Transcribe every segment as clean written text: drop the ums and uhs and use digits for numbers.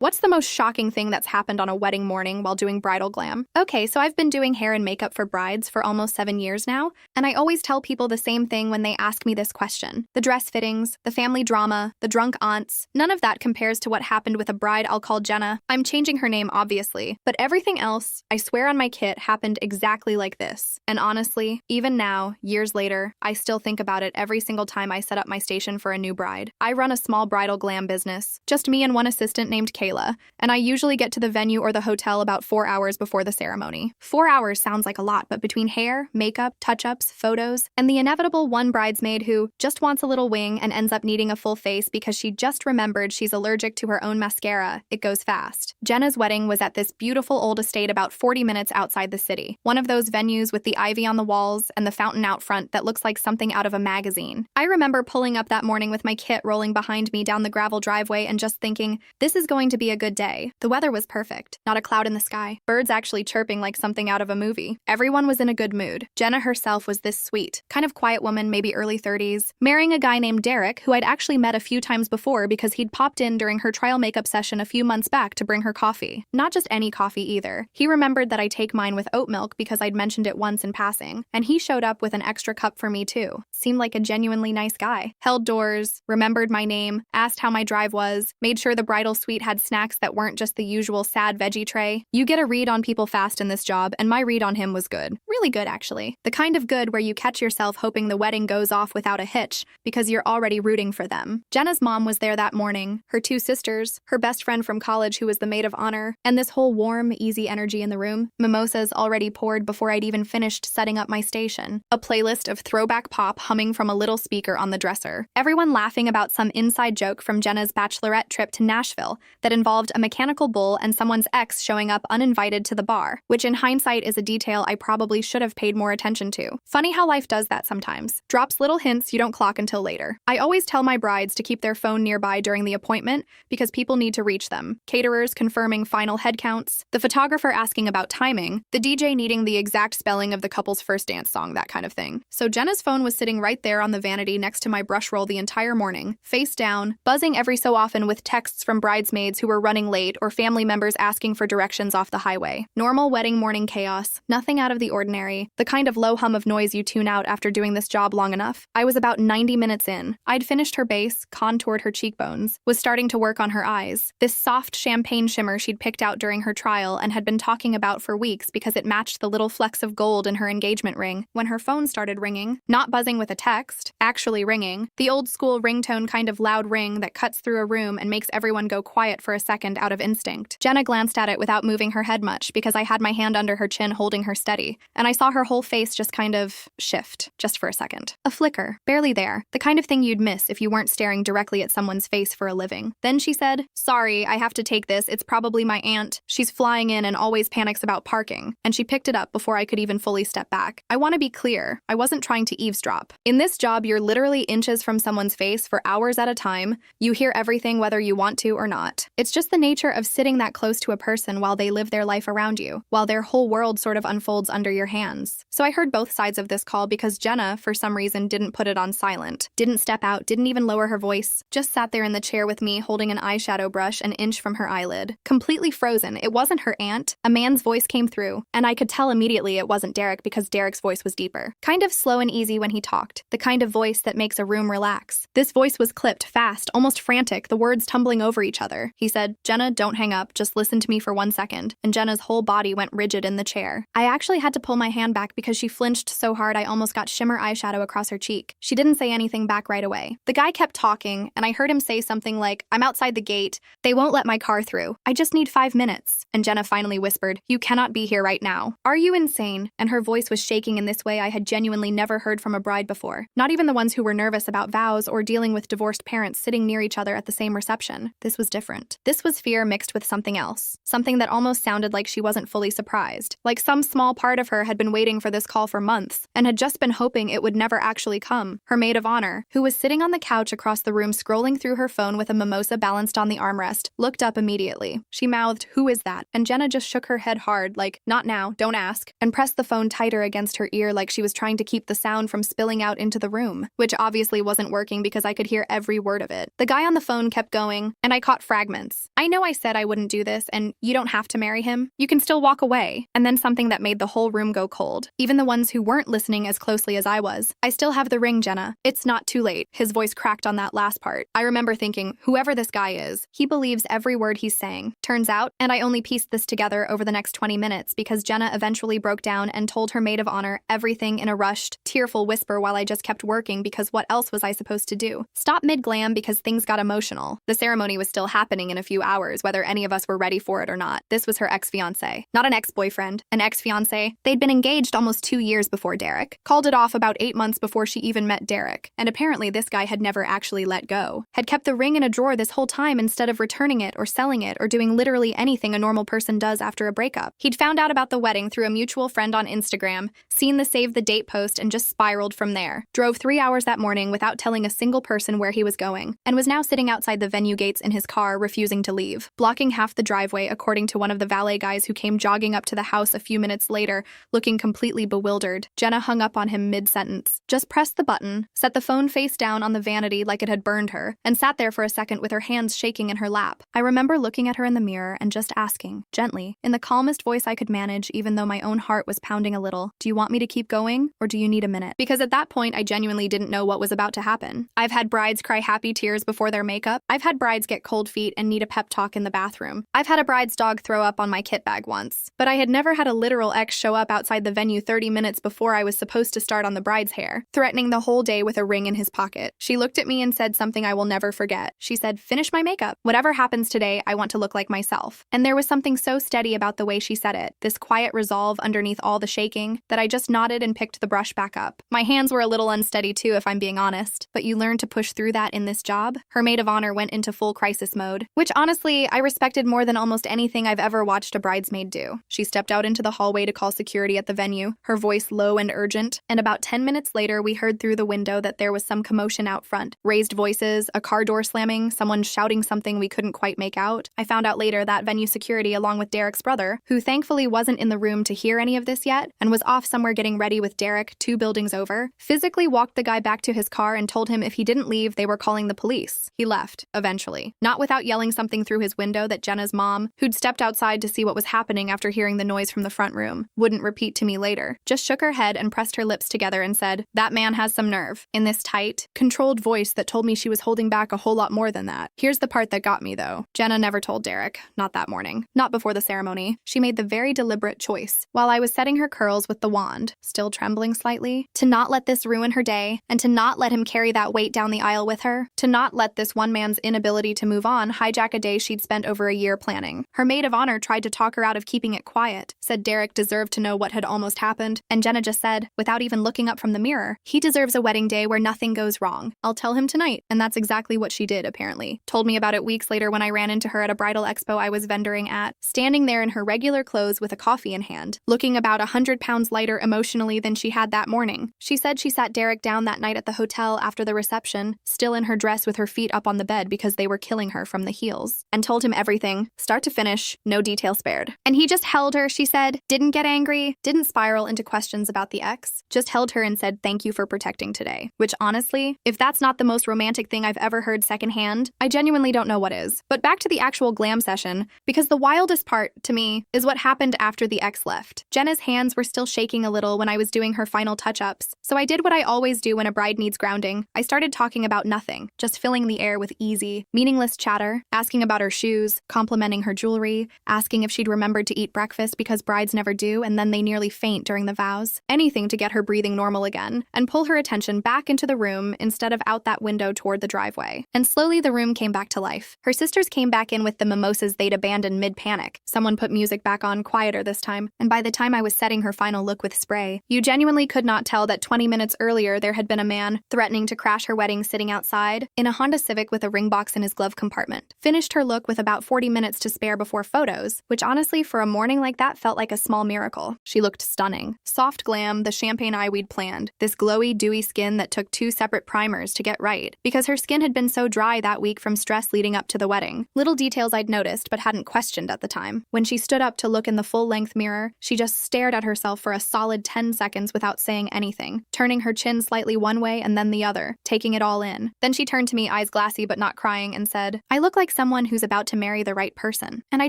What's the most shocking thing that's happened on a wedding morning while doing bridal glam? Okay, so I've been doing hair and makeup for brides for almost 7 years now, and I always tell people the same thing when they ask me this question. The dress fittings, the family drama, the drunk aunts, none of that compares to what happened with a bride I'll call Jenna. I'm changing her name, obviously, but everything else, I swear on my kit, happened exactly like this. And honestly, even now, years later, I still think about it every single time I set up my station for a new bride. I run a small bridal glam business, just me and one assistant named Kayla, and I usually get to the venue or the hotel about 4 hours before the ceremony. 4 hours sounds like a lot, but between hair, makeup, touch-ups, photos, and the inevitable one bridesmaid who just wants a little wing and ends up needing a full face because she just remembered she's allergic to her own mascara, it goes fast. Jenna's wedding was at this beautiful old estate about 40 minutes outside the city, one of those venues with the ivy on the walls and the fountain out front that looks like something out of a magazine. I remember pulling up that morning with my kit rolling behind me down the gravel driveway and just thinking, this is going to be a good day. The weather was perfect, not a cloud in the sky, birds actually chirping like something out of a movie. Everyone was in a good mood. Jenna herself was this sweet, kind of quiet woman, maybe early 30s, marrying a guy named Derek, who I'd actually met a few times before because he'd popped in during her trial makeup session a few months back to bring her coffee. Not just any coffee either. He remembered that I take mine with oat milk because I'd mentioned it once in passing, and he showed up with an extra cup for me too. Seemed like a genuinely nice guy. Held doors, remembered my name, asked how my drive was, made sure the bridal suite had snacks that weren't just the usual sad veggie tray. You get a read on people fast in this job, and my read on him was good. Really good, actually. The kind of good where you catch yourself hoping the wedding goes off without a hitch because you're already rooting for them. Jenna's mom was there that morning, her 2 sisters, her best friend from college who was the maid of honor, and this whole warm, easy energy in the room. Mimosas already poured before I'd even finished setting up my station. A playlist of throwback pop humming from a little speaker on the dresser. Everyone laughing about some inside joke from Jenna's bachelorette trip to Nashville that involved a mechanical bull and someone's ex showing up uninvited to the bar, which in hindsight is a detail I probably should have paid more attention to. Funny how life does that sometimes. Drops little hints you don't clock until later. I always tell my brides to keep their phone nearby during the appointment because people need to reach them. Caterers confirming final head counts, the photographer asking about timing, the DJ needing the exact spelling of the couple's first dance song, that kind of thing. So Jenna's phone was sitting right there on the vanity next to my brush roll the entire morning, face down, buzzing every so often with texts from bridesmaids who were running late or family members asking for directions off the highway. Normal wedding morning chaos, nothing out of the ordinary, the kind of low hum of noise you tune out after doing this job long enough. I was about 90 minutes in. I'd finished her base, contoured her cheekbones, was starting to work on her eyes. This soft champagne shimmer she'd picked out during her trial and had been talking about for weeks because it matched the little flecks of gold in her engagement ring when her phone started ringing, not buzzing with a text, actually ringing, the old school ringtone kind of loud ring that cuts through a room and makes everyone go quiet for a second out of instinct. Jenna glanced at it without moving her head much because I had my hand under her chin holding her steady, and I saw her whole face just kind of shift, just for a second. A flicker, barely there, the kind of thing you'd miss if you weren't staring directly at someone's face for a living. Then she said, "Sorry, I have to take this, it's probably my aunt. She's flying in and always panics about parking," and she picked it up before I could even fully step back. I want to be clear, I wasn't trying to eavesdrop. In this job, you're literally inches from someone's face for hours at a time. You hear everything whether you want to or not. It's just the nature of sitting that close to a person while they live their life around you, while their whole world sort of unfolds under your hands. So I heard both sides of this call because Jenna, for some reason, didn't put it on silent. Didn't step out, didn't even lower her voice. Just sat there in the chair with me holding an eyeshadow brush an inch from her eyelid. Completely frozen. It wasn't her aunt. A man's voice came through, and I could tell immediately it wasn't Derek because Derek's voice was deeper. Kind of slow and easy when he talked. The kind of voice that makes a room relax. This voice was clipped, fast, almost frantic, the words tumbling over each other. He said, "Jenna, don't hang up, just listen to me for 1 second." And Jenna's whole body went rigid in the chair. I actually had to pull my hand back because she flinched so hard I almost got shimmer eyeshadow across her cheek. She didn't say anything back right away. The guy kept talking, and I heard him say something like, "I'm outside the gate. They won't let my car through. I just need 5 minutes." And Jenna finally whispered, "You cannot be here right now. Are you insane?" And her voice was shaking in this way I had genuinely never heard from a bride before. Not even the ones who were nervous about vows or dealing with divorced parents sitting near each other at the same reception. This was different. This was fear mixed with something else. Something that almost sounded like she wasn't fully surprised. Like some small part of her had been waiting for this call for months and had just been hoping it would never actually come. Her maid of honor, who was sitting on the couch across the room scrolling through her phone with a mimosa balanced on the armrest, looked up immediately. She mouthed, "Who is that?" And Jenna just shook her head hard, like, "Not now, don't ask," and pressed the phone tighter against her ear like she was trying to keep the sound from spilling out into the room, which obviously wasn't working because I could hear every word of it. The guy on the phone kept going, and I caught fragments. once. I know I said I wouldn't do this, and you don't have to marry him. You can still walk away. And then something that made the whole room go cold. Even the ones who weren't listening as closely as I was. I still have the ring, Jenna. It's not too late. His voice cracked on that last part. I remember thinking, whoever this guy is, he believes every word he's saying. Turns out, and I only pieced this together over the next 20 minutes because Jenna eventually broke down and told her maid of honor everything in a rushed, tearful whisper while I just kept working because what else was I supposed to do? Stop mid-glam because things got emotional. The ceremony was still happening in a few hours, whether any of us were ready for it or not. This was her ex-fiancé. Not an ex-boyfriend, an ex-fiancé. They'd been engaged almost 2 years before Derek. Called it off about 8 months before she even met Derek. And apparently this guy had never actually let go. Had kept the ring in a drawer this whole time instead of returning it or selling it or doing literally anything a normal person does after a breakup. He'd found out about the wedding through a mutual friend on Instagram, seen the save the date post and just spiraled from there. Drove 3 hours that morning without telling a single person where he was going, and was now sitting outside the venue gates in his car, refusing to leave, blocking half the driveway according to one of the valet guys who came jogging up to the house a few minutes later, looking completely bewildered. Jenna hung up on him mid-sentence. Just pressed the button, set the phone face down on the vanity like it had burned her, and sat there for a second with her hands shaking in her lap. I remember looking at her in the mirror and just asking, gently, in the calmest voice I could manage even though my own heart was pounding a little, do you want me to keep going, or do you need a minute? Because at that point, I genuinely didn't know what was about to happen. I've had brides cry happy tears before their makeup. I've had brides get cold feet and need a pep talk in the bathroom. I've had a bride's dog throw up on my kit bag once. But I had never had a literal ex show up outside the venue 30 minutes before I was supposed to start on the bride's hair, threatening the whole day with a ring in his pocket. She looked at me and said something I will never forget. She said, finish my makeup. Whatever happens today, I want to look like myself. And there was something so steady about the way she said it, this quiet resolve underneath all the shaking, that I just nodded and picked the brush back up. My hands were a little unsteady too, if I'm being honest, but you learn to push through that in this job. Her maid of honor went into full crisis mode, which honestly, I respected more than almost anything I've ever watched a bridesmaid do. She stepped out into the hallway to call security at the venue, her voice low and urgent, and about 10 minutes later, we heard through the window that there was some commotion out front. Raised voices, a car door slamming, someone shouting something we couldn't quite make out. I found out later that venue security, along with Derek's brother, who thankfully wasn't in the room to hear any of this yet, and was off somewhere getting ready with Derek 2 buildings over, physically walked the guy back to his car and told him if he didn't leave, they were calling the police. He left, eventually. Not without yelling something through his window that Jenna's mom, who'd stepped outside to see what was happening after hearing the noise from the front room, wouldn't repeat to me later. Just shook her head and pressed her lips together and said, that man has some nerve, in this tight, controlled voice that told me she was holding back a whole lot more than that. Here's the part that got me, though. Jenna never told Derek, not that morning, not before the ceremony. She made the very deliberate choice, while I was setting her curls with the wand, still trembling slightly, to not let this ruin her day, and to not let him carry that weight down the aisle with her, to not let this one man's inability to move on hijack a day she'd spent over a year planning. Her maid of honor tried to talk her out of keeping it quiet, said Derek deserved to know what had almost happened, and Jenna just said, without even looking up from the mirror, he deserves a wedding day where nothing goes wrong. I'll tell him tonight. And that's exactly what she did, apparently. Told me about it weeks later when I ran into her at a bridal expo I was vendoring at, standing there in her regular clothes with a coffee in hand, looking about 100 pounds lighter emotionally than she had that morning. She said she sat Derek down that night at the hotel after the reception, still in her dress with her feet up on the bed because they were killing her from the heels, and told him everything, start to finish, no detail spared. And he just held her, she said, didn't get angry, didn't spiral into questions about the ex, just held her and said thank you for protecting today. Which honestly, if that's not the most romantic thing I've ever heard secondhand, I genuinely don't know what is. But back to the actual glam session, because the wildest part, to me, is what happened after the ex left. Jenna's hands were still shaking a little when I was doing her final touch-ups, so I did what I always do when a bride needs grounding. I started talking about nothing, just filling the air with easy, meaningless chatter, asking about her shoes, complimenting her jewelry, asking if she'd remembered to eat breakfast because brides never do and then they nearly faint during the vows. Anything to get her breathing normal again, and pull her attention back into the room instead of out that window toward the driveway. And slowly the room came back to life. Her sisters came back in with the mimosas they'd abandoned mid-panic. Someone put music back on, quieter this time, and by the time I was setting her final look with spray, you genuinely could not tell that 20 minutes earlier there had been a man threatening to crash her wedding sitting outside in a Honda Civic with a ring box in his glove compartment. Finished her look with about 40 minutes to spare before photos, which honestly for a morning like that felt like a small miracle. She looked stunning. Soft glam, the champagne eye we'd planned, this glowy, dewy skin that took 2 separate primers to get right, because her skin had been so dry that week from stress leading up to the wedding. Little details I'd noticed but hadn't questioned at the time. When she stood up to look in the full-length mirror, she just stared at herself for a solid 10 seconds without saying anything, turning her chin slightly one way and then the other, taking it all in. Then she turned to me, eyes glassy but not crying, and said, I look like someone who's about to marry the right person. And I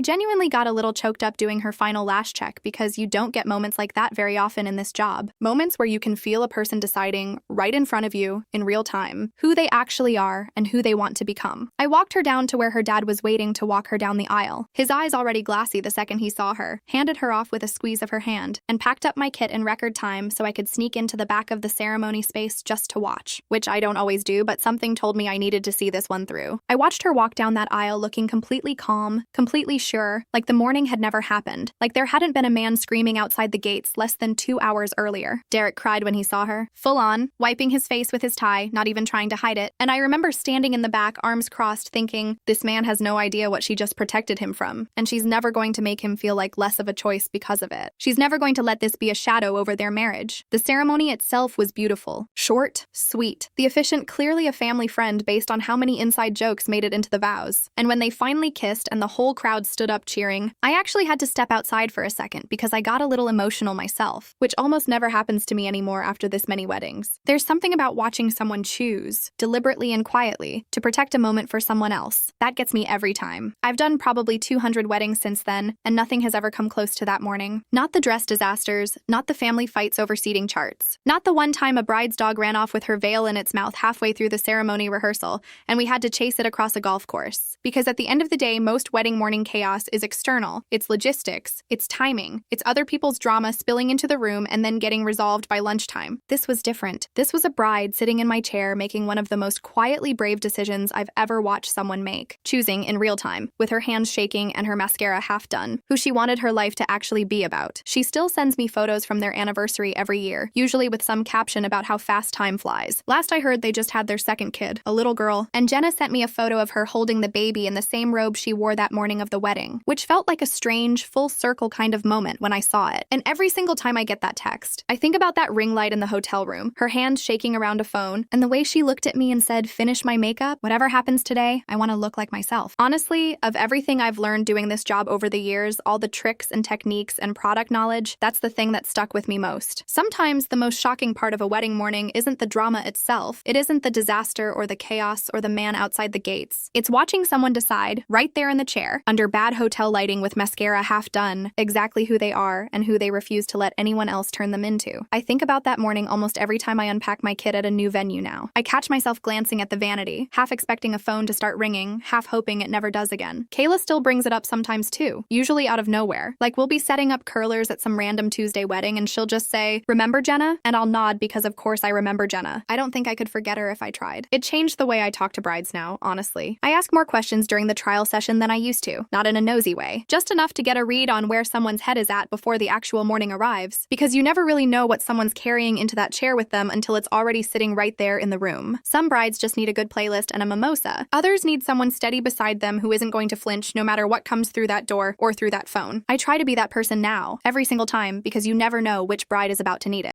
genuinely got a little choked up doing her final lash check because you don't get moments like that very often in this job. Moments where you can feel a person deciding right in front of you in real time who they actually are and who they want to become. I walked her down to where her dad was waiting to walk her down the aisle. His eyes already glassy the second he saw her, handed her off with a squeeze of her hand, and packed up my kit in record time so I could sneak into the back of the ceremony space just to watch, which I don't always do, but something told me I needed to see this one through. I watched her walk down that aisle looking completely calm, completely sure, like the morning had never happened, like there hadn't been a man screaming outside the gates less than 2 hours earlier. Derek cried when he saw her, full on, wiping his face with his tie, not even trying to hide it, and I remember standing in the back, arms crossed, thinking, this man has no idea what she just protected him from, and she's never going to make him feel like less of a choice because of it. She's never going to let this be a shadow over their marriage. The ceremony itself was beautiful, short, sweet. The officiant clearly a family friend based on how many inside jokes made it into the vows. And when they finally kissed and the whole crowd stood up cheering, I actually had to step outside for a second because I got a little emotional myself, which almost never happens to me anymore after this many weddings. There's something about watching someone choose, deliberately and quietly, to protect a moment for someone else. That gets me every time. I've done probably 200 weddings since then, and nothing has ever come close to that morning. Not the dress disasters, not the family fights over seating charts, not the one time a bride's dog ran off with her veil in its mouth halfway through the ceremony rehearsal, and we had to chase it across a golf course. Because at the end of the day, most wedding morning chaos is external. It's logistics, it's timing, it's other people's drama spilling into the room and then getting resolved by lunchtime. This was different. This was a bride sitting in my chair making one of the most quietly brave decisions I've ever watched someone make, choosing in real time, with her hands shaking and her mascara half done, who she wanted her life to actually be about. She still sends me photos from their anniversary every year, usually with some caption about how fast time flies. Last I heard, they just had their second kid, a little girl, and Jenna sent me a photo of her holding the baby in the same robe she wore that morning of the wedding, which felt like a strange, full circle kind of moment when I saw it. And every single time I get that text, I think about that ring light in the hotel room, her hands shaking around a phone, and the way she looked at me and said, finish my makeup, whatever happens today, I want to look like myself. Honestly, of everything I've learned doing this job over the years, all the tricks and techniques and product knowledge, that's the thing that stuck with me most. Sometimes the most shocking part of a wedding morning isn't the drama itself. It isn't the disaster or the chaos or the man outside the gates. It's watching someone decide, right there in the chair, under bad hotel lighting with mascara half done, exactly who they are and who they refuse to let anyone else turn them into. I think about that morning almost every time I unpack my kit at a new venue now. I catch myself glancing at the vanity, half expecting a phone to start ringing, half hoping it never does again. Kayla still brings it up sometimes too, usually out of nowhere. Like we'll be setting up curlers at some random Tuesday wedding and she'll just say, remember Jenna? And I'll nod because of course I remember Jenna. I don't think I could forget her if I tried. It changed the way I talk to brides now, honestly. I ask more questions during the trial session than I used to, not in a nosy way, just enough to get a read on where someone's head is at before the actual morning arrives, because you never really know what someone's carrying into that chair with them until it's already sitting right there in the room. Some brides just need a good playlist and a mimosa. Others need someone steady beside them who isn't going to flinch no matter what comes through that door or through that phone. I try to be that person now, every single time, because you never know which bride is about to need it.